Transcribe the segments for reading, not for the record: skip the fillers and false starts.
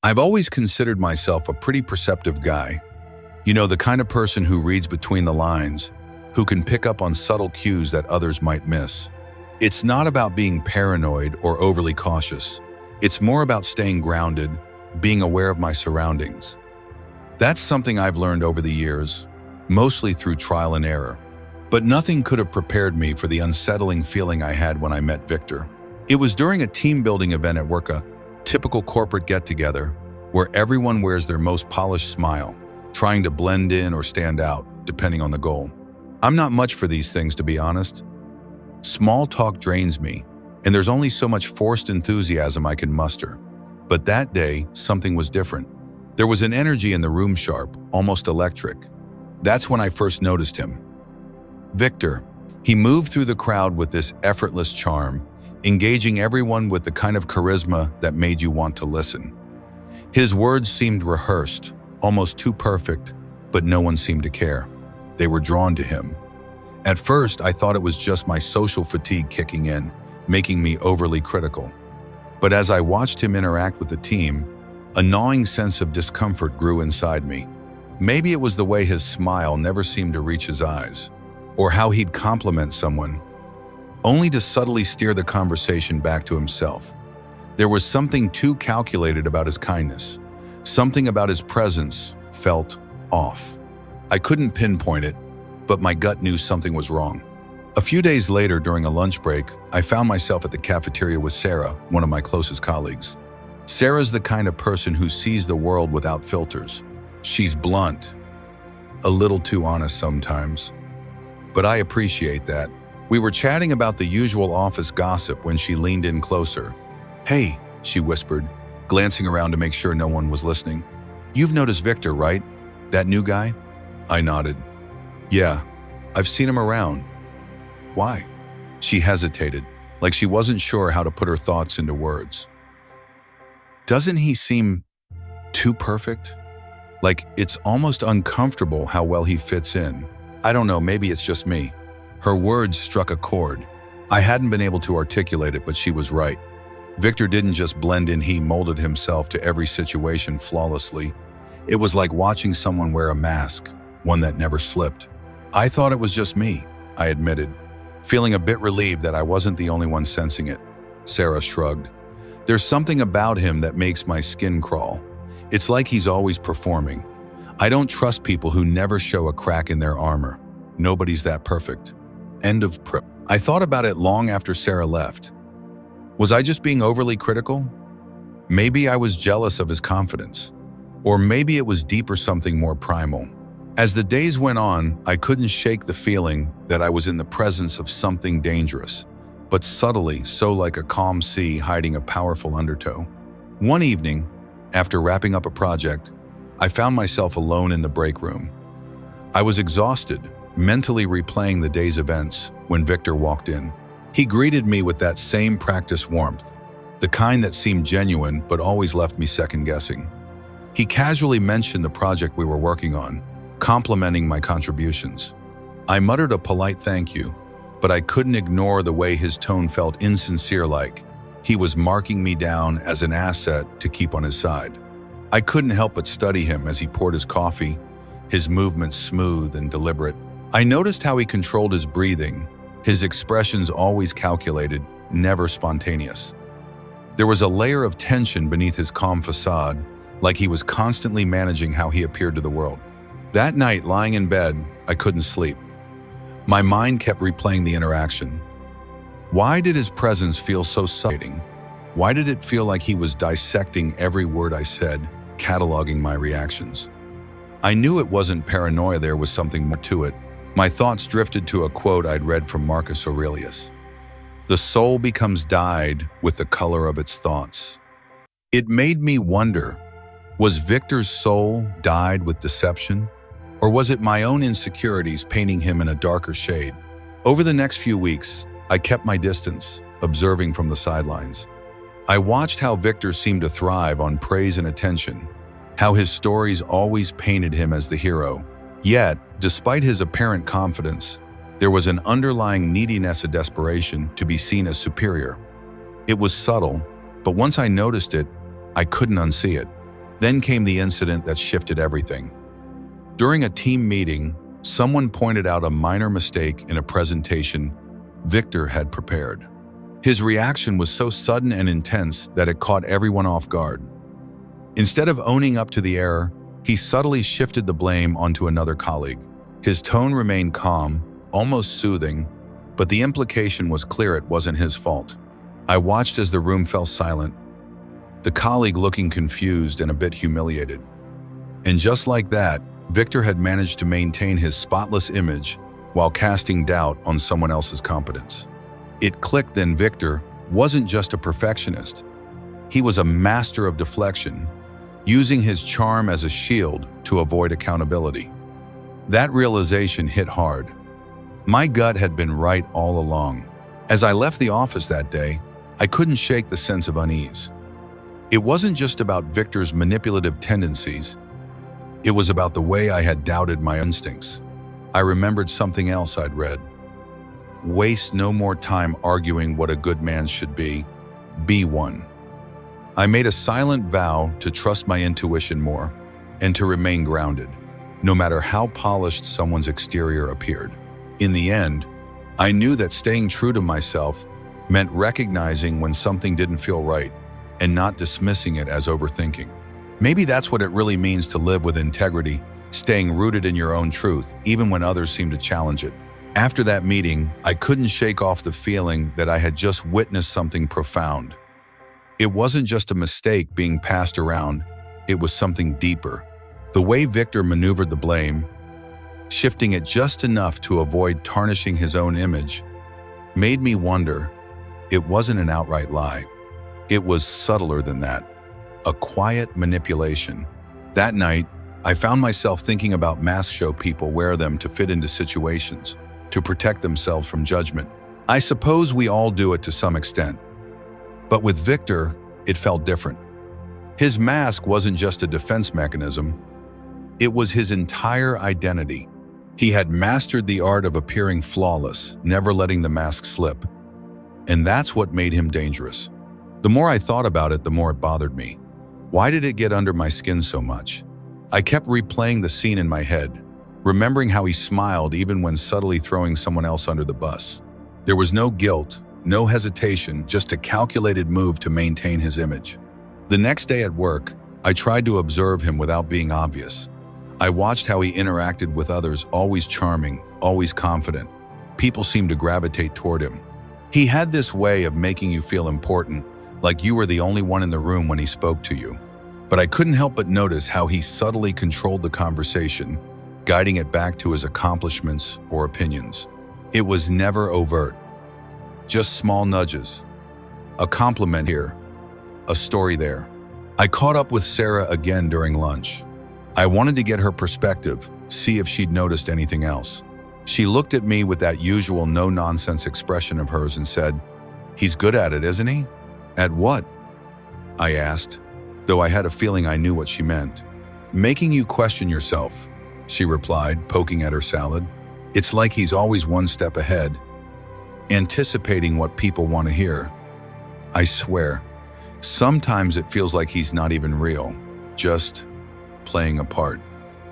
I've always considered myself a pretty perceptive guy. You know, the kind of person who reads between the lines, who can pick up on subtle cues that others might miss. It's not about being paranoid or overly cautious. It's more about staying grounded, being aware of my surroundings. That's something I've learned over the years, mostly through trial and error. But nothing could have prepared me for the unsettling feeling I had when I met Victor. It was during a team-building event at work, a typical corporate get-together, where everyone wears their most polished smile, trying to blend in or stand out, depending on the goal. I'm not much for these things, to be honest. Small talk drains me, and there's only so much forced enthusiasm I can muster. But that day, something was different. There was an energy in the room, sharp, almost electric. That's when I first noticed him. Victor. He moved through the crowd with this effortless charm, engaging everyone with the kind of charisma that made you want to listen. His words seemed rehearsed, almost too perfect, but no one seemed to care. They were drawn to him. At first, I thought it was just my social fatigue kicking in, making me overly critical. But as I watched him interact with the team, a gnawing sense of discomfort grew inside me. Maybe it was the way his smile never seemed to reach his eyes, or how he'd compliment someone, only to subtly steer the conversation back to himself. There was something too calculated about his kindness. Something about his presence felt off. I couldn't pinpoint it, but my gut knew something was wrong. A few days later, during a lunch break, I found myself at the cafeteria with Sarah, one of my closest colleagues. Sarah's the kind of person who sees the world without filters. She's blunt, a little too honest sometimes. But I appreciate that. We were chatting about the usual office gossip when she leaned in closer. "Hey," she whispered, glancing around to make sure no one was listening. "You've noticed Victor, right? That new guy?" I nodded. "Yeah, I've seen him around." "Why?" She hesitated, like she wasn't sure how to put her thoughts into words. "Doesn't he seem too perfect? Like it's almost uncomfortable how well he fits in. I don't know, maybe it's just me." Her words struck a chord. I hadn't been able to articulate it, but she was right. Victor didn't just blend in, he molded himself to every situation flawlessly. It was like watching someone wear a mask, one that never slipped. I thought it was just me, I admitted, feeling a bit relieved that I wasn't the only one sensing it. Sarah shrugged. "There's something about him that makes my skin crawl. It's like he's always performing. I don't trust people who never show a crack in their armor. Nobody's that perfect." End of prep. I thought about it long after Sarah left. Was I just being overly critical? Maybe I was jealous of his confidence. Or maybe it was deeper, something more primal. As the days went on, I couldn't shake the feeling that I was in the presence of something dangerous, but subtly, so like a calm sea hiding a powerful undertow. One evening, after wrapping up a project, I found myself alone in the break room. I was exhausted, mentally replaying the day's events, when Victor walked in. He greeted me with that same practice warmth, the kind that seemed genuine but always left me second-guessing. He casually mentioned the project we were working on, complimenting my contributions. I muttered a polite thank you, but I couldn't ignore the way his tone felt insincere, like he was marking me down as an asset to keep on his side. I couldn't help but study him as he poured his coffee, his movements smooth and deliberate. I noticed how he controlled his breathing, his expressions always calculated, never spontaneous. There was a layer of tension beneath his calm facade, like he was constantly managing how he appeared to the world. That night, lying in bed, I couldn't sleep. My mind kept replaying the interaction. Why did his presence feel so suffocating? Why did it feel like he was dissecting every word I said, cataloging my reactions? I knew it wasn't paranoia, there was something more to it. My thoughts drifted to a quote I'd read from Marcus Aurelius. "The soul becomes dyed with the color of its thoughts." It made me wonder, was Victor's soul dyed with deception? Or was it my own insecurities painting him in a darker shade? Over the next few weeks, I kept my distance, observing from the sidelines. I watched how Victor seemed to thrive on praise and attention, how his stories always painted him as the hero. Yet, despite his apparent confidence, there was an underlying neediness, a desperation to be seen as superior. It was subtle, but once I noticed it, I couldn't unsee it. Then came the incident that shifted everything. During a team meeting, someone pointed out a minor mistake in a presentation Victor had prepared. His reaction was so sudden and intense that it caught everyone off guard. Instead of owning up to the error, he subtly shifted the blame onto another colleague. His tone remained calm, almost soothing, but the implication was clear it wasn't his fault. I watched as the room fell silent, the colleague looking confused and a bit humiliated. And just like that, Victor had managed to maintain his spotless image while casting doubt on someone else's competence. It clicked then Victor wasn't just a perfectionist. He was a master of deflection, using his charm as a shield to avoid accountability. That realization hit hard. My gut had been right all along. As I left the office that day, I couldn't shake the sense of unease. It wasn't just about Victor's manipulative tendencies. It was about the way I had doubted my instincts. I remembered something else I'd read. Waste no more time arguing what a good man should be. Be one. I made a silent vow to trust my intuition more and to remain grounded, no matter how polished someone's exterior appeared. In the end, I knew that staying true to myself meant recognizing when something didn't feel right and not dismissing it as overthinking. Maybe that's what it really means to live with integrity, staying rooted in your own truth, even when others seem to challenge it. After that meeting, I couldn't shake off the feeling that I had just witnessed something profound. It wasn't just a mistake being passed around, it was something deeper. The way Victor maneuvered the blame, shifting it just enough to avoid tarnishing his own image, made me wonder, it wasn't an outright lie. It was subtler than that. A quiet manipulation. That night, I found myself thinking about mask show people wear them to fit into situations, to protect themselves from judgment. I suppose we all do it to some extent. But with Victor, it felt different. His mask wasn't just a defense mechanism, it was his entire identity. He had mastered the art of appearing flawless, never letting the mask slip. And that's what made him dangerous. The more I thought about it, the more it bothered me. Why did it get under my skin so much? I kept replaying the scene in my head, remembering how he smiled even when subtly throwing someone else under the bus. There was no guilt, no hesitation, just a calculated move to maintain his image. The next day at work, I tried to observe him without being obvious. I watched how he interacted with others, always charming, always confident. People seemed to gravitate toward him. He had this way of making you feel important, like you were the only one in the room when he spoke to you. But I couldn't help but notice how he subtly controlled the conversation, guiding it back to his accomplishments or opinions. It was never overt, just small nudges. A compliment here, a story there. I caught up with Sarah again during lunch. I wanted to get her perspective, see if she'd noticed anything else. She looked at me with that usual no-nonsense expression of hers and said, "He's good at it, isn't he?" "At what?" I asked, though I had a feeling I knew what she meant. "Making you question yourself," she replied, poking at her salad. "It's like he's always one step ahead, anticipating what people want to hear. I swear, sometimes it feels like he's not even real, just playing a part."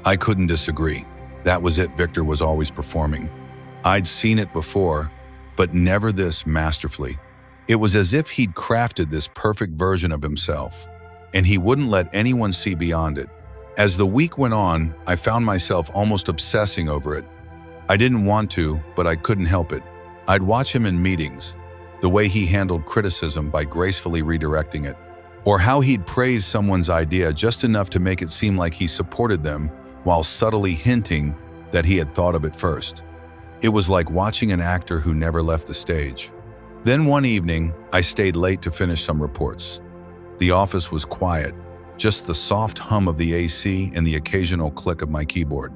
I couldn't disagree. That was it. Victor was always performing. I'd seen it before, but never this masterfully. It was as if he'd crafted this perfect version of himself, and he wouldn't let anyone see beyond it. As the week went on, I found myself almost obsessing over it. I didn't want to, but I couldn't help it. I'd watch him in meetings, the way he handled criticism by gracefully redirecting it, or how he'd praise someone's idea just enough to make it seem like he supported them while subtly hinting that he had thought of it first. It was like watching an actor who never left the stage. Then one evening, I stayed late to finish some reports. The office was quiet, just the soft hum of the AC and the occasional click of my keyboard.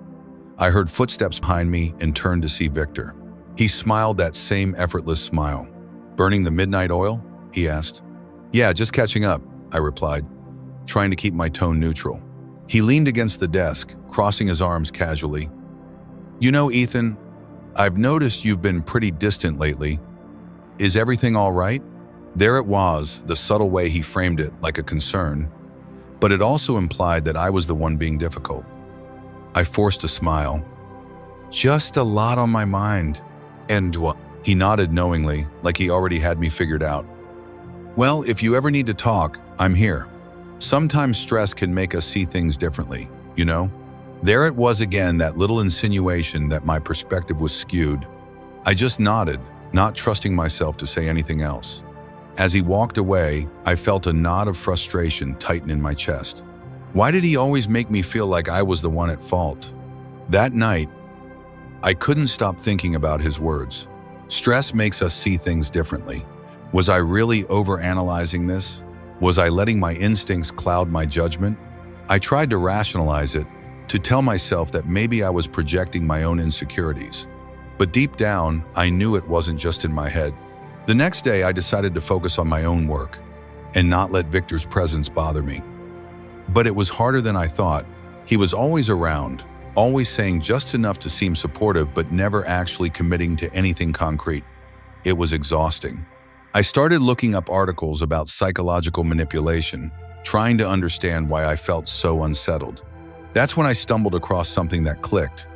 I heard footsteps behind me and turned to see Victor. He smiled that same effortless smile. "Burning the midnight oil?" he asked. "Yeah, just catching up," I replied, trying to keep my tone neutral. He leaned against the desk, crossing his arms casually. "You know, Ethan, I've noticed you've been pretty distant lately. Is everything all right?" There it was, the subtle way he framed it, like a concern. but it also implied that I was the one being difficult. I forced a smile. Just a lot on my mind. And what? He nodded knowingly, like he already had me figured out. Well, if you ever need to talk, I'm here. Sometimes stress can make us see things differently, you know? There it was again, that little insinuation that my perspective was skewed. I just nodded, not trusting myself to say anything else. As he walked away, I felt a knot of frustration tighten in my chest. Why did he always make me feel like I was the one at fault? That night, I couldn't stop thinking about his words. Stress makes us see things differently. Was I really overanalyzing this? Was I letting my instincts cloud my judgment? I tried to rationalize it, to tell myself that maybe I was projecting my own insecurities. But deep down, I knew it wasn't just in my head. The next day, I decided to focus on my own work and not let Victor's presence bother me. But it was harder than I thought. He was always around, always saying just enough to seem supportive, but never actually committing to anything concrete. It was exhausting. I started looking up articles about psychological manipulation, trying to understand why I felt so unsettled. That's when I stumbled across something that clicked.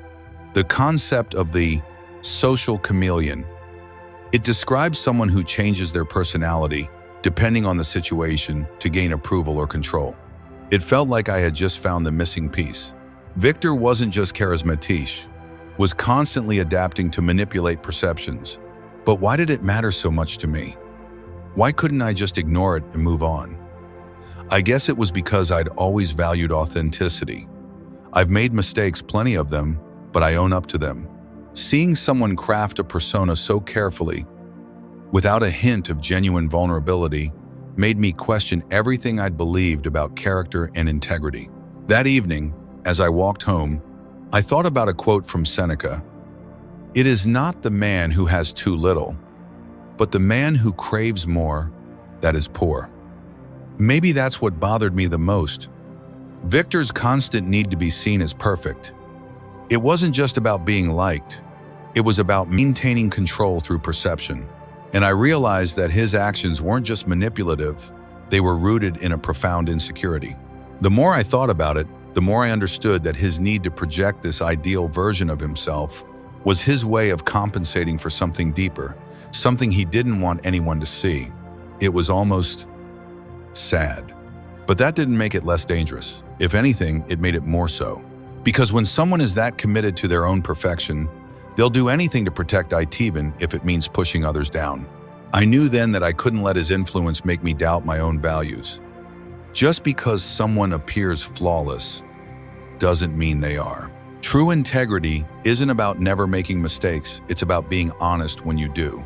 The concept of the social chameleon. It describes someone who changes their personality depending on the situation to gain approval or control. It felt like I had just found the missing piece. Victor wasn't just charismatic, was constantly adapting to manipulate perceptions. But why did it matter so much to me? Why couldn't I just ignore it and move on? I guess it was because I'd always valued authenticity. I've made mistakes, plenty of them, but I own up to them. Seeing someone craft a persona so carefully, without a hint of genuine vulnerability, made me question everything I'd believed about character and integrity. That evening, as I walked home, I thought about a quote from Seneca. It is not the man who has too little, but the man who craves more that is poor. Maybe that's what bothered me the most. Victor's constant need to be seen as perfect. It wasn't just about being liked. It was about maintaining control through perception. And I realized that his actions weren't just manipulative, they were rooted in a profound insecurity. The more I thought about it, the more I understood that his need to project this ideal version of himself was his way of compensating for something deeper, something he didn't want anyone to see. It was almost sad. But that didn't make it less dangerous. If anything, it made it more so. Because when someone is that committed to their own perfection, they'll do anything to protect it, even if it means pushing others down. I knew then that I couldn't let his influence make me doubt my own values. Just because someone appears flawless doesn't mean they are. True integrity isn't about never making mistakes, it's about being honest when you do.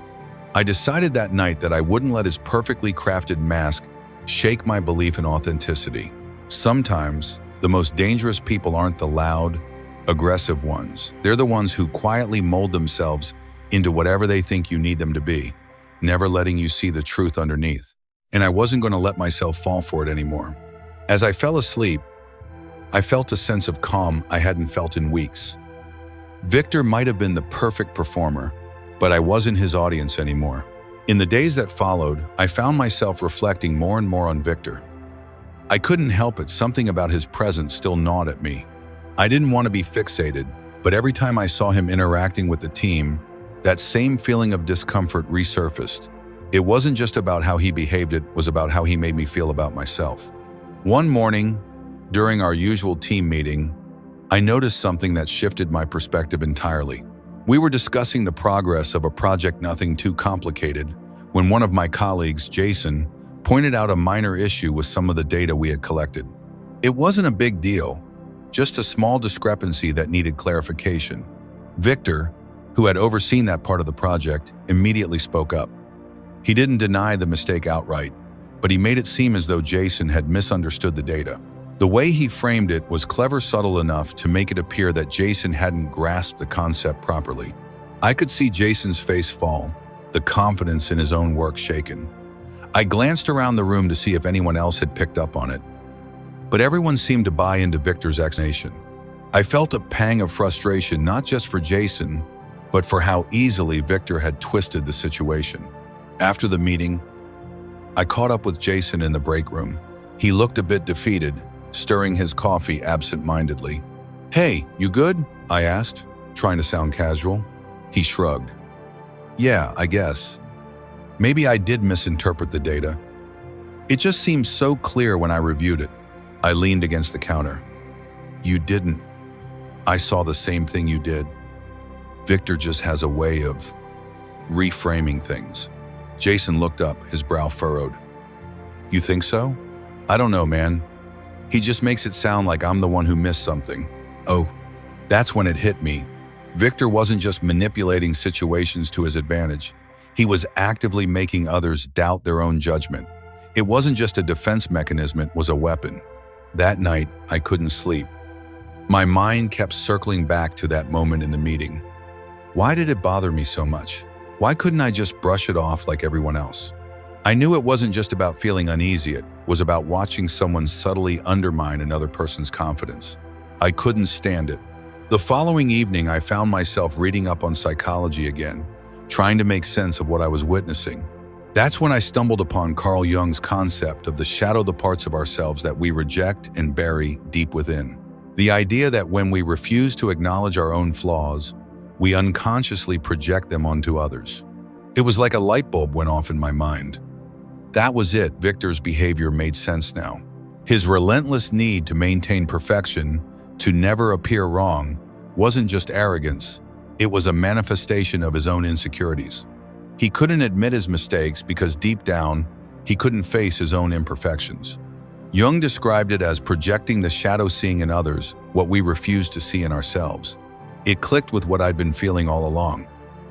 I decided that night that I wouldn't let his perfectly crafted mask shake my belief in authenticity. Sometimes, the most dangerous people aren't the loud, aggressive ones. They're the ones who quietly mold themselves into whatever they think you need them to be, never letting you see the truth underneath. And I wasn't going to let myself fall for it anymore. As I fell asleep, I felt a sense of calm I hadn't felt in weeks. Victor might have been the perfect performer, but I wasn't his audience anymore. In the days that followed, I found myself reflecting more and more on Victor. I couldn't help it, something about his presence still gnawed at me. I didn't want to be fixated, but every time I saw him interacting with the team, that same feeling of discomfort resurfaced. It wasn't just about how he behaved, it was about how he made me feel about myself. One morning, during our usual team meeting, I noticed something that shifted my perspective entirely. We were discussing the progress of a project, nothing too complicated, when one of my colleagues, Jason, pointed out a minor issue with some of the data we had collected. It wasn't a big deal, just a small discrepancy that needed clarification. Victor, who had overseen that part of the project, immediately spoke up. He didn't deny the mistake outright, but he made it seem as though Jason had misunderstood the data. The way he framed it was clever, subtle enough to make it appear that Jason hadn't grasped the concept properly. I could see Jason's face fall, the confidence in his own work shaken. I glanced around the room to see if anyone else had picked up on it, but everyone seemed to buy into Victor's explanation. I felt a pang of frustration, not just for Jason, but for how easily Victor had twisted the situation. After the meeting, I caught up with Jason in the break room. He looked a bit defeated, stirring his coffee absent-mindedly. "Hey, you good?" I asked, trying to sound casual. He shrugged. "Yeah, I guess. Maybe I did misinterpret the data. It just seemed so clear when I reviewed it." I leaned against the counter. "You didn't. I saw the same thing you did. Victor just has a way of reframing things." Jason looked up, his brow furrowed. "You think so?" "I don't know, man. He just makes it sound like I'm the one who missed something." Oh, that's when it hit me. Victor wasn't just manipulating situations to his advantage. He was actively making others doubt their own judgment. It wasn't just a defense mechanism, it was a weapon. That night, I couldn't sleep. My mind kept circling back to that moment in the meeting. Why did it bother me so much? Why couldn't I just brush it off like everyone else? I knew it wasn't just about feeling uneasy, it was about watching someone subtly undermine another person's confidence. I couldn't stand it. The following evening, I found myself reading up on psychology again, trying to make sense of what I was witnessing. That's when I stumbled upon Carl Jung's concept of the shadow, the parts of ourselves that we reject and bury deep within. The idea that when we refuse to acknowledge our own flaws, we unconsciously project them onto others. It was like a light bulb went off in my mind. That was it. Victor's behavior made sense now. His relentless need to maintain perfection, to never appear wrong, wasn't just arrogance. It was a manifestation of his own insecurities. He couldn't admit his mistakes because deep down, he couldn't face his own imperfections. Jung described it as projecting the shadow, seeing in others what we refuse to see in ourselves. It clicked with what I'd been feeling all along.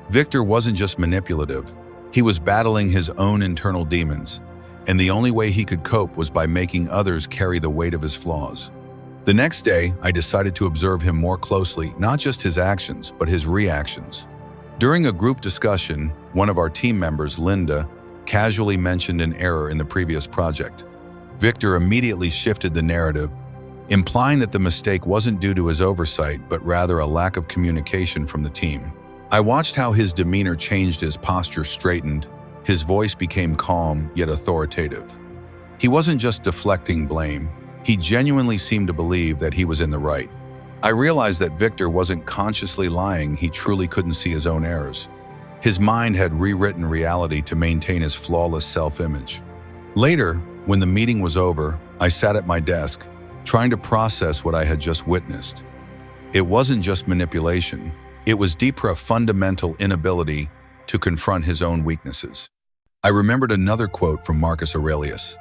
Victor wasn't just manipulative. He was battling his own internal demons, and the only way he could cope was by making others carry the weight of his flaws. The next day, I decided to observe him more closely, not just his actions, but his reactions. During a group discussion, one of our team members, Linda, casually mentioned an error in the previous project. Victor immediately shifted the narrative, implying that the mistake wasn't due to his oversight, but rather a lack of communication from the team. I watched how his demeanor changed, his posture straightened, his voice became calm yet authoritative. He wasn't just deflecting blame, he genuinely seemed to believe that he was in the right. I realized that Victor wasn't consciously lying, he truly couldn't see his own errors. His mind had rewritten reality to maintain his flawless self-image. Later, when the meeting was over, I sat at my desk, trying to process what I had just witnessed. It wasn't just manipulation. It was deeper, a fundamental inability to confront his own weaknesses. I remembered another quote from Marcus Aurelius.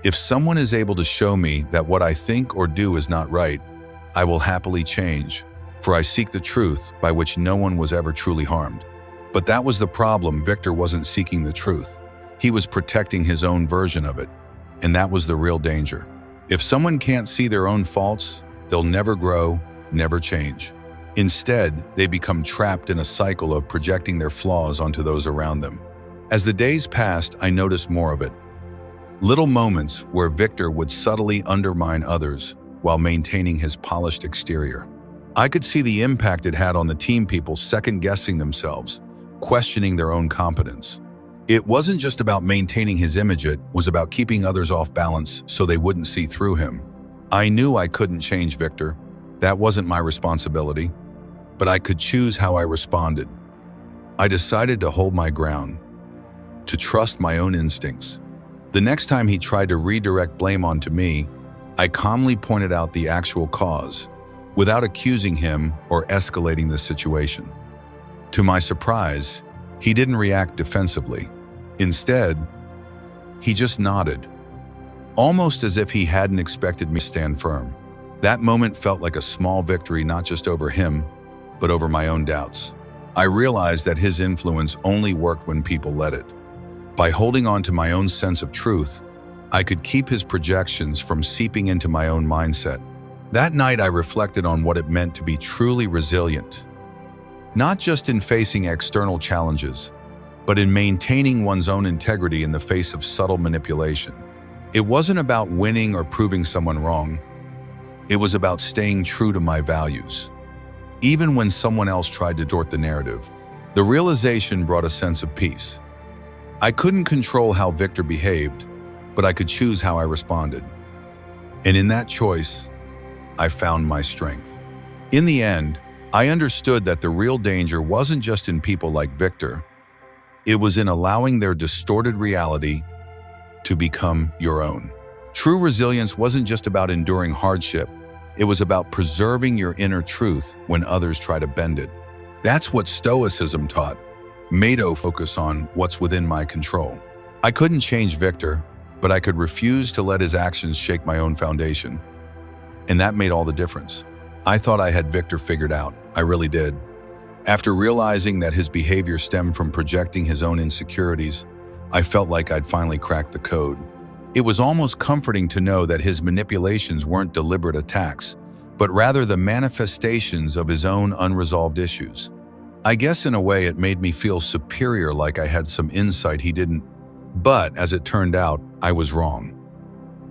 "If someone is able to show me that what I think or do is not right, I will happily change, for I seek the truth by which no one was ever truly harmed." But that was the problem. Victor wasn't seeking the truth. He was protecting his own version of it. And that was the real danger. If someone can't see their own faults, they'll never grow, never change. Instead, they become trapped in a cycle of projecting their flaws onto those around them. As the days passed, I noticed more of it. Little moments where Victor would subtly undermine others while maintaining his polished exterior. I could see the impact it had on the team, people second-guessing themselves, questioning their own competence. It wasn't just about maintaining his image, it was about keeping others off balance so they wouldn't see through him. I knew I couldn't change Victor. That wasn't my responsibility, but I could choose how I responded. I decided to hold my ground, to trust my own instincts. The next time he tried to redirect blame onto me, I calmly pointed out the actual cause, without accusing him or escalating the situation. To my surprise, he didn't react defensively. Instead, he just nodded, almost as if he hadn't expected me to stand firm. That moment felt like a small victory, not just over him, but over my own doubts. I realized that his influence only worked when people let it. By holding on to my own sense of truth, I could keep his projections from seeping into my own mindset. That night, I reflected on what it meant to be truly resilient, not just in facing external challenges, but in maintaining one's own integrity in the face of subtle manipulation. It wasn't about winning or proving someone wrong. It was about staying true to my values, even when someone else tried to distort the narrative. The realization brought a sense of peace. I couldn't control how Victor behaved, but I could choose how I responded. And in that choice, I found my strength. In the end, I understood that the real danger wasn't just in people like Victor. It was in allowing their distorted reality to become your own. True resilience wasn't just about enduring hardship. It was about preserving your inner truth when others try to bend it. That's what Stoicism taught. Mado focus on what's within my control. I couldn't change Victor, but I could refuse to let his actions shake my own foundation. And that made all the difference. I thought I had Victor figured out. I really did. After realizing that his behavior stemmed from projecting his own insecurities, I felt like I'd finally cracked the code. It was almost comforting to know that his manipulations weren't deliberate attacks, but rather the manifestations of his own unresolved issues. I guess in a way it made me feel superior, like I had some insight he didn't. But as it turned out, I was wrong.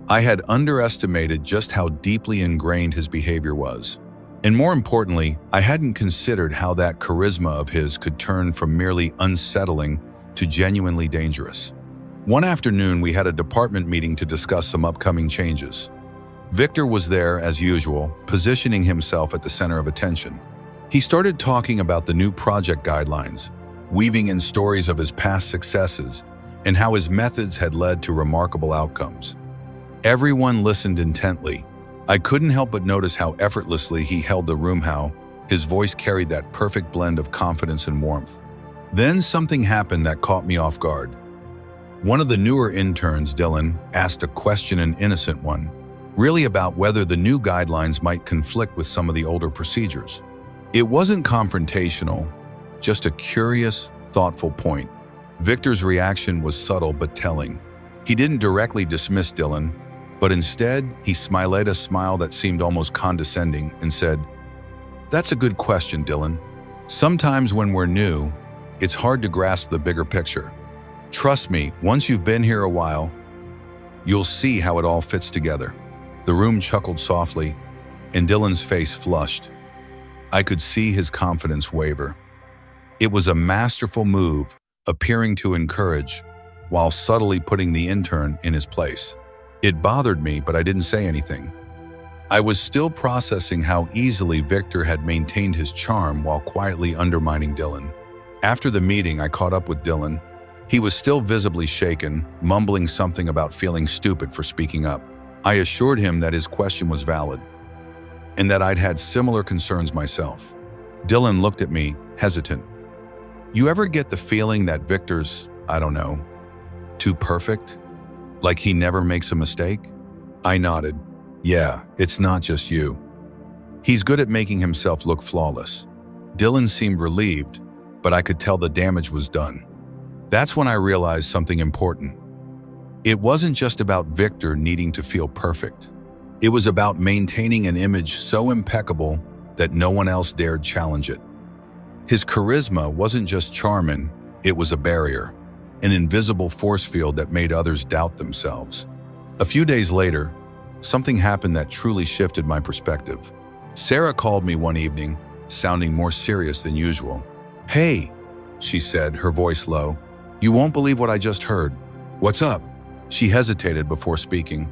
I had underestimated just how deeply ingrained his behavior was. And more importantly, I hadn't considered how that charisma of his could turn from merely unsettling to genuinely dangerous. One afternoon, we had a department meeting to discuss some upcoming changes. Victor was there, as usual, positioning himself at the center of attention. He started talking about the new project guidelines, weaving in stories of his past successes and how his methods had led to remarkable outcomes. Everyone listened intently. I couldn't help but notice how effortlessly he held the room, how his voice carried that perfect blend of confidence and warmth. Then something happened that caught me off guard. One of the newer interns, Dylan, asked a question, an innocent one, really about whether the new guidelines might conflict with some of the older procedures. It wasn't confrontational, just a curious, thoughtful point. Victor's reaction was subtle but telling. He didn't directly dismiss Dylan, but instead, he smiled a smile that seemed almost condescending and said, "That's a good question, Dylan. Sometimes when we're new, it's hard to grasp the bigger picture. Trust me, once you've been here a while, you'll see how it all fits together." The room chuckled softly, and Dylan's face flushed. I could see his confidence waver. It was a masterful move, appearing to encourage, while subtly putting the intern in his place. It bothered me, but I didn't say anything. I was still processing how easily Victor had maintained his charm while quietly undermining Dylan. After the meeting, I caught up with Dylan. He was still visibly shaken, mumbling something about feeling stupid for speaking up. I assured him that his question was valid, and that I'd had similar concerns myself. Dylan looked at me, hesitant. "You ever get the feeling that Victor's, I don't know, too perfect? Like he never makes a mistake?" I nodded. "Yeah, it's not just you. He's good at making himself look flawless." Dylan seemed relieved, but I could tell the damage was done. That's when I realized something important. It wasn't just about Victor needing to feel perfect. It was about maintaining an image so impeccable that no one else dared challenge it. His charisma wasn't just charming, it was a barrier, an invisible force field that made others doubt themselves. A few days later, something happened that truly shifted my perspective. Sarah called me one evening, sounding more serious than usual. "Hey," she said, her voice low, "you won't believe what I just heard." "What's up?" She hesitated before speaking.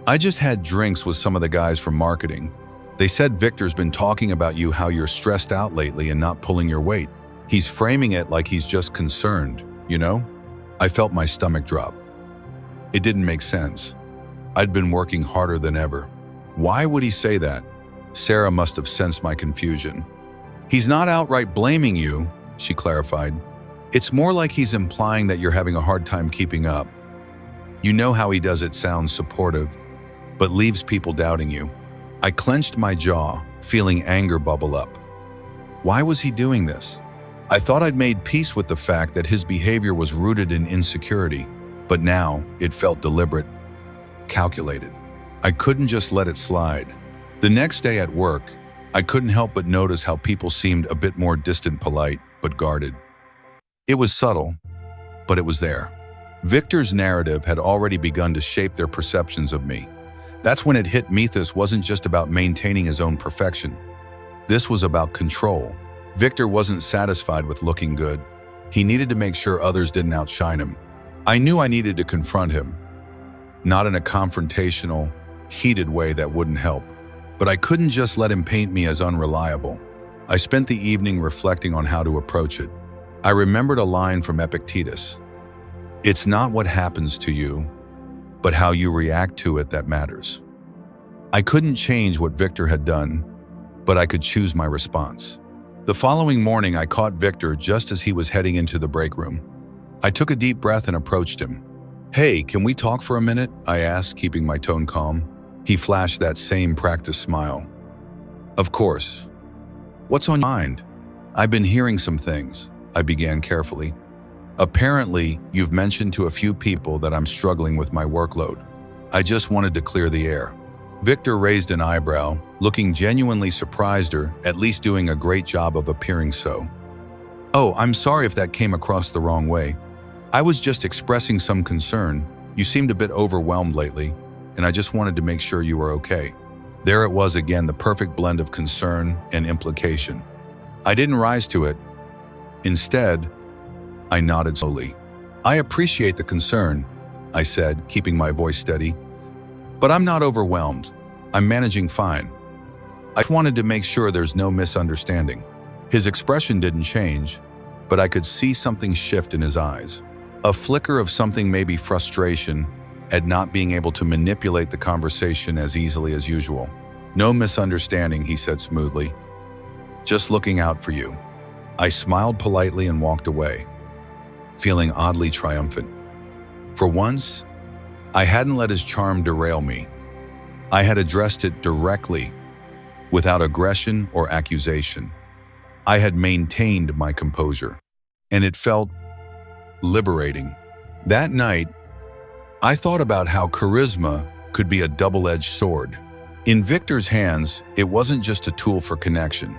"I just had drinks with some of the guys from marketing. They said Victor's been talking about you, how you're stressed out lately and not pulling your weight. He's framing it like he's just concerned, you know?" I felt my stomach drop. It didn't make sense. I'd been working harder than ever. Why would he say that? Sarah must have sensed my confusion. "He's not outright blaming you," she clarified. "It's more like he's implying that you're having a hard time keeping up. You know how he does it, sounds supportive, but leaves people doubting you." I clenched my jaw, feeling anger bubble up. Why was he doing this? I thought I'd made peace with the fact that his behavior was rooted in insecurity, but now it felt deliberate, calculated. I couldn't just let it slide. The next day at work, I couldn't help but notice how people seemed a bit more distant, polite, but guarded. It was subtle, but it was there. Victor's narrative had already begun to shape their perceptions of me. That's when it hit me. This wasn't just about maintaining his own perfection. This was about control. Victor wasn't satisfied with looking good. He needed to make sure others didn't outshine him. I knew I needed to confront him. Not in a confrontational, heated way that wouldn't help. But I couldn't just let him paint me as unreliable. I spent the evening reflecting on how to approach it. I remembered a line from Epictetus. It's not what happens to you, but how you react to it that matters. I couldn't change what Victor had done, but I could choose my response. The following morning, I caught Victor just as he was heading into the break room. I took a deep breath and approached him. "Hey, can we talk for a minute?" I asked, keeping my tone calm. He flashed that same practiced smile. "Of course. What's on your mind?" "I've been hearing some things," I began carefully. "Apparently, you've mentioned to a few people that I'm struggling with my workload. I just wanted to clear the air." Victor raised an eyebrow, looking genuinely surprised, or at least doing a great job of appearing so. "Oh, I'm sorry if that came across the wrong way. I was just expressing some concern. You seemed a bit overwhelmed lately, and I just wanted to make sure you were okay." There it was again, the perfect blend of concern and implication. I didn't rise to it. Instead, I nodded slowly. "I appreciate the concern," I said, keeping my voice steady. "But I'm not overwhelmed. I'm managing fine. I wanted to make sure there's no misunderstanding." His expression didn't change, but I could see something shift in his eyes. A flicker of something, maybe frustration at not being able to manipulate the conversation as easily as usual. "No misunderstanding," he said smoothly. "Just looking out for you." I smiled politely and walked away, feeling oddly triumphant. For once, I hadn't let his charm derail me. I had addressed it directly, without aggression or accusation. I had maintained my composure, and it felt liberating. That night, I thought about how charisma could be a double-edged sword. In Victor's hands, it wasn't just a tool for connection.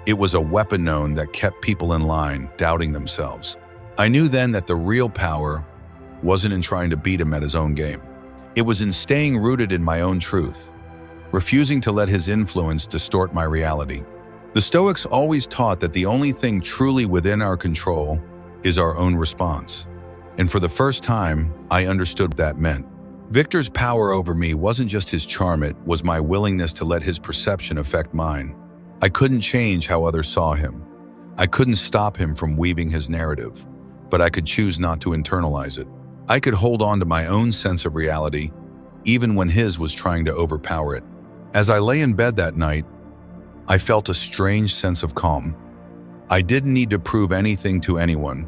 It was a weapon known that kept people in line, doubting themselves. I knew then that the real power wasn't in trying to beat him at his own game. It was in staying rooted in my own truth, refusing to let his influence distort my reality. The Stoics always taught that the only thing truly within our control is our own response. And for the first time, I understood what that meant. Victor's power over me wasn't just his charm, it was my willingness to let his perception affect mine. I couldn't change how others saw him. I couldn't stop him from weaving his narrative, but I could choose not to internalize it. I could hold on to my own sense of reality, even when his was trying to overpower it. As I lay in bed that night, I felt a strange sense of calm. I didn't need to prove anything to anyone.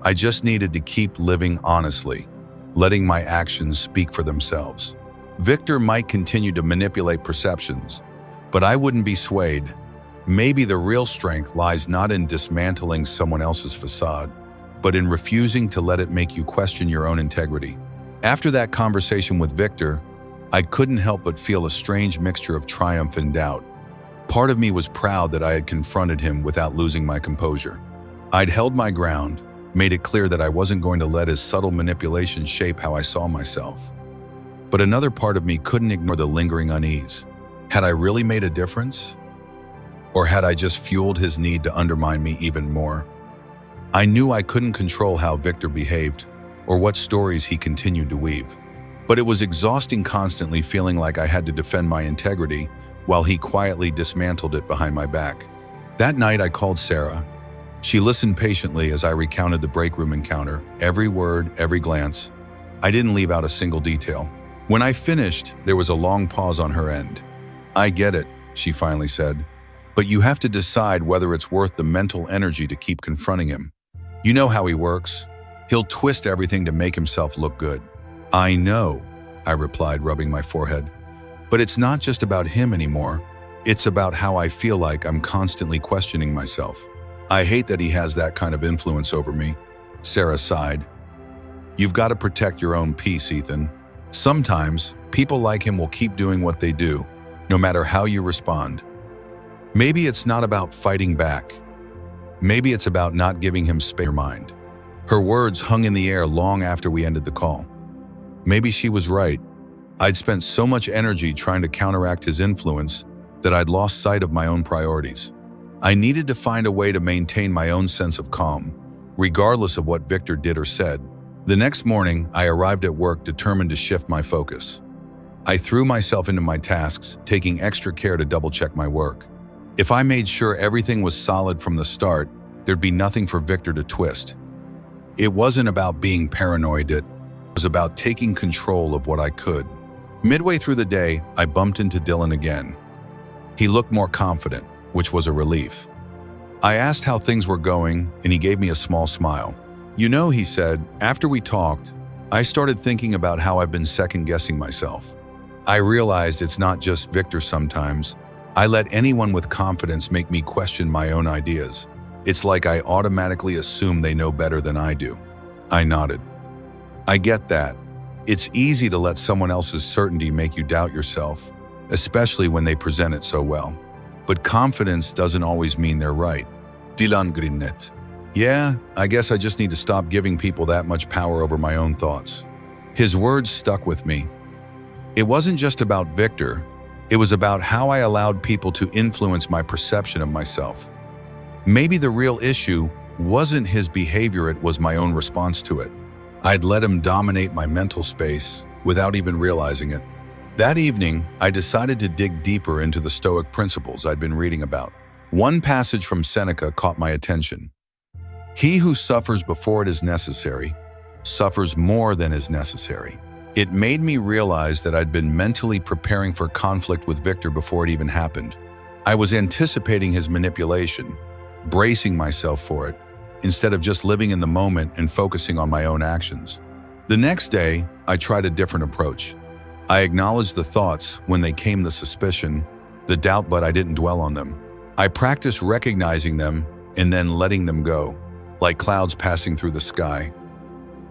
I just needed to keep living honestly, letting my actions speak for themselves. Victor might continue to manipulate perceptions, but I wouldn't be swayed. Maybe the real strength lies not in dismantling someone else's facade, but in refusing to let it make you question your own integrity. After that conversation with Victor, I couldn't help but feel a strange mixture of triumph and doubt. Part of me was proud that I had confronted him without losing my composure. I'd held my ground, made it clear that I wasn't going to let his subtle manipulation shape how I saw myself. But another part of me couldn't ignore the lingering unease. Had I really made a difference? Or had I just fueled his need to undermine me even more? I knew I couldn't control how Victor behaved or what stories he continued to weave. But it was exhausting constantly feeling like I had to defend my integrity while he quietly dismantled it behind my back. That night I called Sarah. She listened patiently as I recounted the break room encounter, every word, every glance. I didn't leave out a single detail. When I finished, there was a long pause on her end. "I get it," she finally said, "but you have to decide whether it's worth the mental energy to keep confronting him. You know how he works. He'll twist everything to make himself look good." "I know," I replied, rubbing my forehead. "But it's not just about him anymore. It's about how I feel like I'm constantly questioning myself. I hate that he has that kind of influence over me." Sarah sighed. "You've got to protect your own peace, Ethan. Sometimes, people like him will keep doing what they do, no matter how you respond. Maybe it's not about fighting back. Maybe it's about not giving him space in your mind." Her words hung in the air long after we ended the call. Maybe she was right. I'd spent so much energy trying to counteract his influence that I'd lost sight of my own priorities. I needed to find a way to maintain my own sense of calm, regardless of what Victor did or said. The next morning, I arrived at work determined to shift my focus. I threw myself into my tasks, taking extra care to double-check my work. If I made sure everything was solid from the start, there'd be nothing for Victor to twist. It wasn't about being paranoid, it was about taking control of what I could. Midway through the day, I bumped into Dylan again. He looked more confident, which was a relief. I asked how things were going, and he gave me a small smile. "You know," he said, "after we talked, I started thinking about how I've been second-guessing myself. I realized it's not just Victor sometimes. I let anyone with confidence make me question my own ideas. It's like I automatically assume they know better than I do." I nodded. "I get that. It's easy to let someone else's certainty make you doubt yourself, especially when they present it so well. But confidence doesn't always mean they're right." Dylan grinnet. "Yeah, I guess I just need to stop giving people that much power over my own thoughts." His words stuck with me. It wasn't just about Victor. It was about how I allowed people to influence my perception of myself. Maybe the real issue wasn't his behavior, it was my own response to it. I'd let him dominate my mental space without even realizing it. That evening, I decided to dig deeper into the Stoic principles I'd been reading about. One passage from Seneca caught my attention. "He who suffers before it is necessary, suffers more than is necessary." It made me realize that I'd been mentally preparing for conflict with Victor before it even happened. I was anticipating his manipulation, bracing myself for it, instead of just living in the moment and focusing on my own actions. The next day, I tried a different approach. I acknowledged the thoughts when they came, the suspicion, the doubt, but I didn't dwell on them. I practiced recognizing them and then letting them go, like clouds passing through the sky.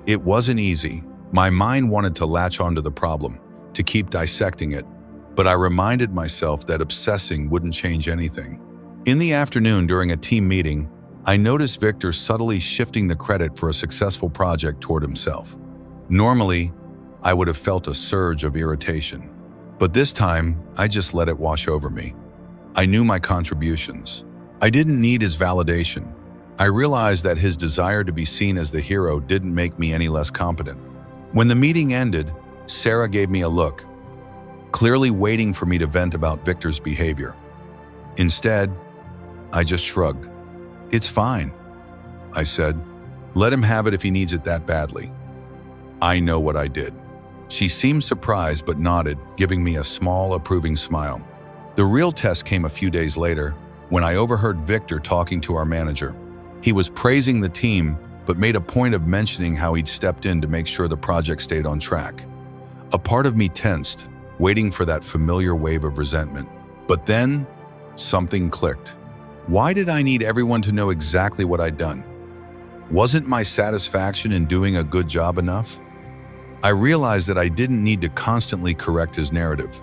It wasn't easy. My mind wanted to latch onto the problem, to keep dissecting it, but I reminded myself that obsessing wouldn't change anything. In the afternoon during a team meeting, I noticed Victor subtly shifting the credit for a successful project toward himself. Normally, I would have felt a surge of irritation, but this time, I just let it wash over me. I knew my contributions. I didn't need his validation. I realized that his desire to be seen as the hero didn't make me any less competent. When the meeting ended, Sarah gave me a look, clearly waiting for me to vent about Victor's behavior. Instead, I just shrugged. "It's fine," I said. "Let him have it if he needs it that badly." I know what I did. She seemed surprised but nodded, giving me a small, approving smile. The real test came a few days later, when I overheard Victor talking to our manager. He was praising the team, but made a point of mentioning how he'd stepped in to make sure the project stayed on track. A part of me tensed, waiting for that familiar wave of resentment. But then, something clicked. Why did I need everyone to know exactly what I'd done? Wasn't my satisfaction in doing a good job enough? I realized that I didn't need to constantly correct his narrative.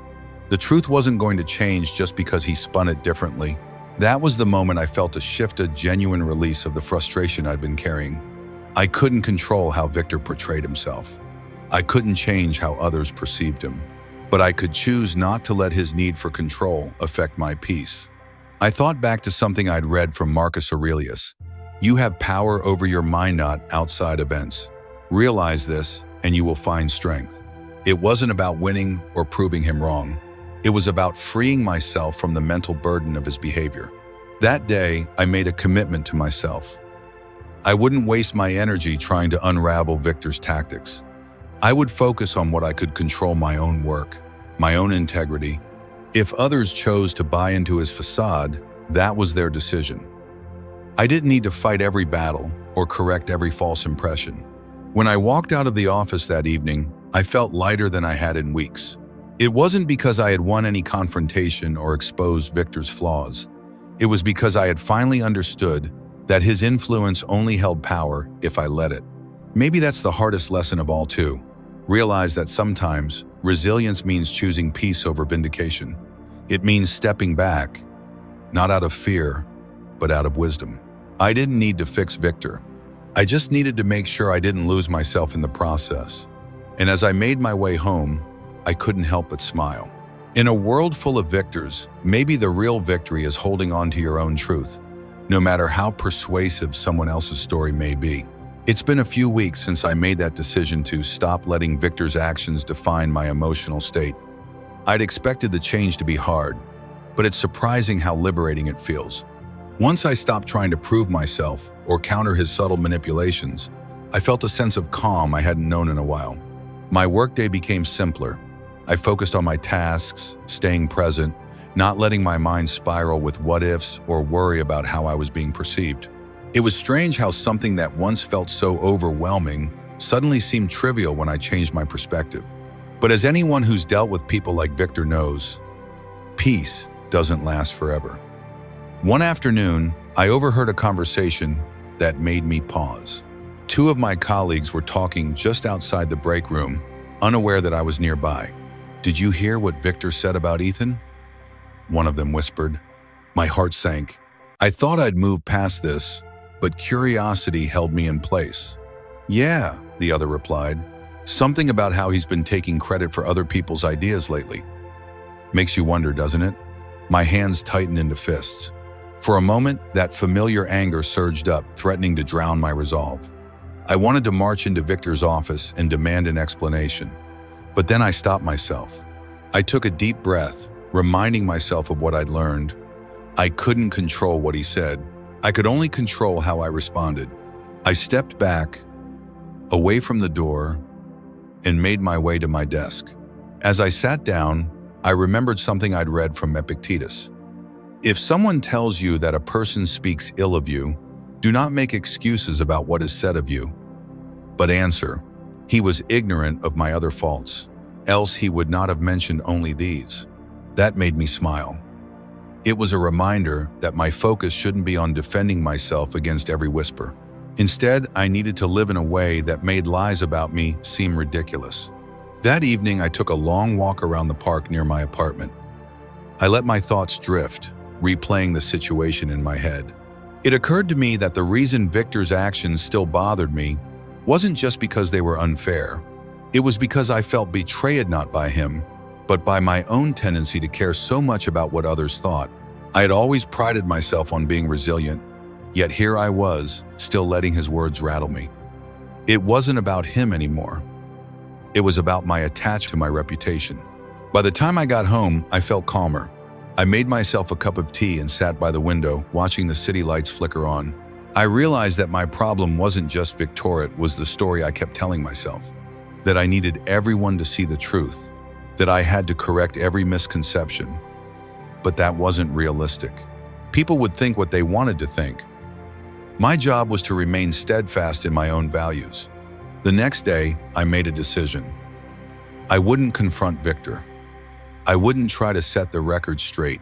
The truth wasn't going to change just because he spun it differently. That was the moment I felt a shift, a genuine release of the frustration I'd been carrying. I couldn't control how Victor portrayed himself. I couldn't change how others perceived him. But I could choose not to let his need for control affect my peace. I thought back to something I'd read from Marcus Aurelius. "You have power over your mind, not outside events. Realize this, and you will find strength." It wasn't about winning or proving him wrong. It was about freeing myself from the mental burden of his behavior. That day, I made a commitment to myself. I wouldn't waste my energy trying to unravel Victor's tactics. I would focus on what I could control: my own work, my own integrity. If others chose to buy into his facade, that was their decision. I didn't need to fight every battle or correct every false impression. When I walked out of the office that evening, I felt lighter than I had in weeks. It wasn't because I had won any confrontation or exposed Victor's flaws. It was because I had finally understood that his influence only held power if I let it. Maybe that's the hardest lesson of all too. Realize that sometimes resilience means choosing peace over vindication. It means stepping back, not out of fear, but out of wisdom. I didn't need to fix Victor. I just needed to make sure I didn't lose myself in the process. And as I made my way home, I couldn't help but smile. In a world full of victors, maybe the real victory is holding on to your own truth, no matter how persuasive someone else's story may be. It's been a few weeks since I made that decision to stop letting Victor's actions define my emotional state. I'd expected the change to be hard, but it's surprising how liberating it feels. Once I stopped trying to prove myself or counter his subtle manipulations, I felt a sense of calm I hadn't known in a while. My workday became simpler. I focused on my tasks, staying present, not letting my mind spiral with what-ifs or worry about how I was being perceived. It was strange how something that once felt so overwhelming suddenly seemed trivial when I changed my perspective. But as anyone who's dealt with people like Victor knows, peace doesn't last forever. One afternoon, I overheard a conversation that made me pause. Two of my colleagues were talking just outside the break room, unaware that I was nearby. "Did you hear what Victor said about Ethan?" one of them whispered. My heart sank. I thought I'd moved past this, but curiosity held me in place. "Yeah," the other replied. "Something about how he's been taking credit for other people's ideas lately." Makes you wonder, doesn't it? My hands tightened into fists. For a moment, that familiar anger surged up, threatening to drown my resolve. I wanted to march into Victor's office and demand an explanation. But then I stopped myself. I took a deep breath, reminding myself of what I'd learned. I couldn't control what he said. I could only control how I responded. I stepped back, away from the door, and made my way to my desk. As I sat down, I remembered something I'd read from Epictetus. If someone tells you that a person speaks ill of you, do not make excuses about what is said of you, but answer, "He was ignorant of my other faults, else he would not have mentioned only these." That made me smile. It was a reminder that my focus shouldn't be on defending myself against every whisper. Instead, I needed to live in a way that made lies about me seem ridiculous. That evening, I took a long walk around the park near my apartment. I let my thoughts drift, replaying the situation in my head. It occurred to me that the reason Victor's actions still bothered me wasn't just because they were unfair. It was because I felt betrayed not by him, but by my own tendency to care so much about what others thought. I had always prided myself on being resilient, yet here I was, still letting his words rattle me. It wasn't about him anymore. It was about my attachment to my reputation. By the time I got home, I felt calmer. I made myself a cup of tea and sat by the window, watching the city lights flicker on. I realized that my problem wasn't just Victor, it was the story I kept telling myself. That I needed everyone to see the truth. That I had to correct every misconception. But that wasn't realistic. People would think what they wanted to think. My job was to remain steadfast in my own values. The next day, I made a decision. I wouldn't confront Victor. I wouldn't try to set the record straight.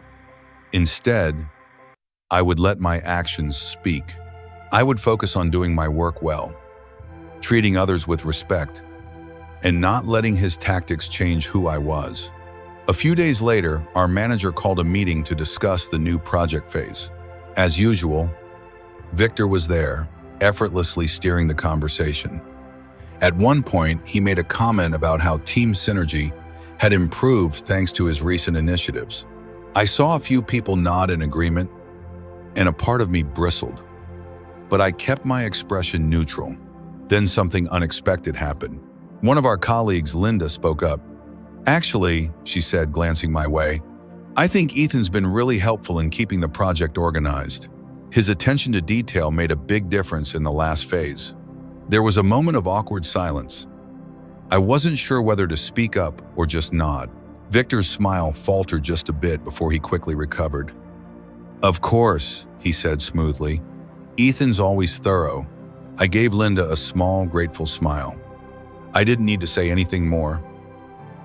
Instead, I would let my actions speak. I would focus on doing my work well, treating others with respect, and not letting his tactics change who I was. A few days later, our manager called a meeting to discuss the new project phase. As usual, Victor was there, effortlessly steering the conversation. At one point, he made a comment about how team synergy had improved thanks to his recent initiatives. I saw a few people nod in agreement, and a part of me bristled. But I kept my expression neutral. Then something unexpected happened. One of our colleagues, Linda, spoke up. "Actually," she said, glancing my way, "I think Ethan's been really helpful in keeping the project organized. His attention to detail made a big difference in the last phase." There was a moment of awkward silence. I wasn't sure whether to speak up or just nod. Victor's smile faltered just a bit before he quickly recovered. "Of course," he said smoothly. "Ethan's always thorough." I gave Linda a small, grateful smile. I didn't need to say anything more.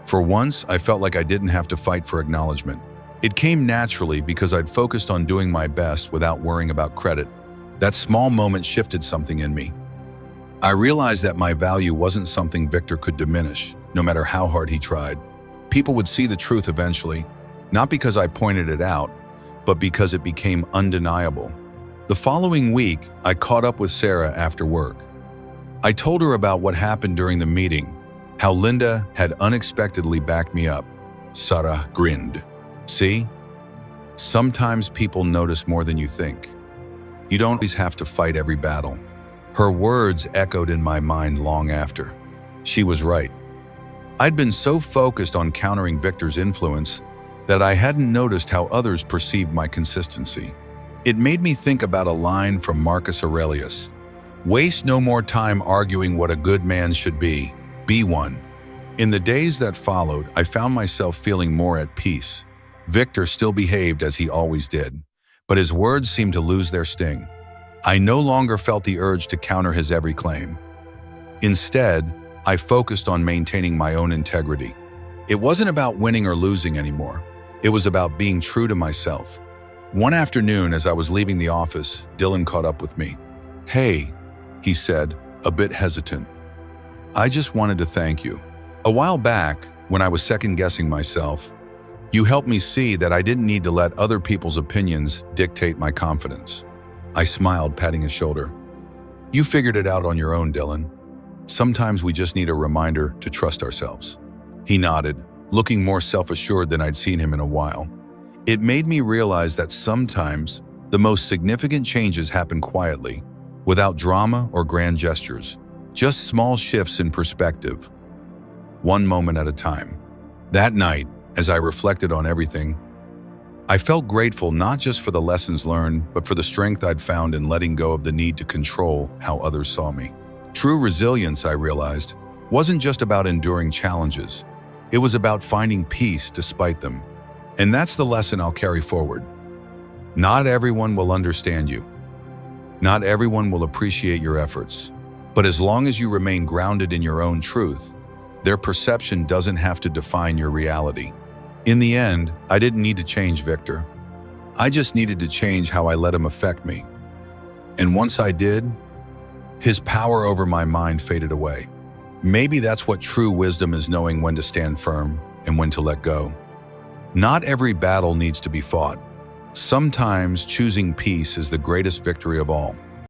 For once, I felt like I didn't have to fight for acknowledgement. It came naturally because I'd focused on doing my best without worrying about credit. That small moment shifted something in me. I realized that my value wasn't something Victor could diminish, no matter how hard he tried. People would see the truth eventually, not because I pointed it out, but because it became undeniable. The following week, I caught up with Sarah after work. I told her about what happened during the meeting, how Linda had unexpectedly backed me up. Sarah grinned. "See? Sometimes people notice more than you think. You don't always have to fight every battle." Her words echoed in my mind long after. She was right. I'd been so focused on countering Victor's influence that I hadn't noticed how others perceived my consistency. It made me think about a line from Marcus Aurelius: "Waste no more time arguing what a good man should be one." In the days that followed, I found myself feeling more at peace. Victor still behaved as he always did, but his words seemed to lose their sting. I no longer felt the urge to counter his every claim. Instead, I focused on maintaining my own integrity. It wasn't about winning or losing anymore. It was about being true to myself. One afternoon, as I was leaving the office, Dylan caught up with me. "Hey," he said, a bit hesitant. "I just wanted to thank you. A while back, when I was second-guessing myself, you helped me see that I didn't need to let other people's opinions dictate my confidence." I smiled, patting his shoulder. "You figured it out on your own, Dylan. Sometimes we just need a reminder to trust ourselves." He nodded, looking more self-assured than I'd seen him in a while. It made me realize that sometimes the most significant changes happen quietly, without drama or grand gestures, just small shifts in perspective, one moment at a time. That night, as I reflected on everything, I felt grateful not just for the lessons learned, but for the strength I'd found in letting go of the need to control how others saw me. True resilience, I realized, wasn't just about enduring challenges. It was about finding peace despite them. And that's the lesson I'll carry forward. Not everyone will understand you. Not everyone will appreciate your efforts. But as long as you remain grounded in your own truth, their perception doesn't have to define your reality. In the end, I didn't need to change Victor. I just needed to change how I let him affect me. And once I did, his power over my mind faded away. Maybe that's what true wisdom is, knowing when to stand firm and when to let go. Not every battle needs to be fought. Sometimes choosing peace is the greatest victory of all.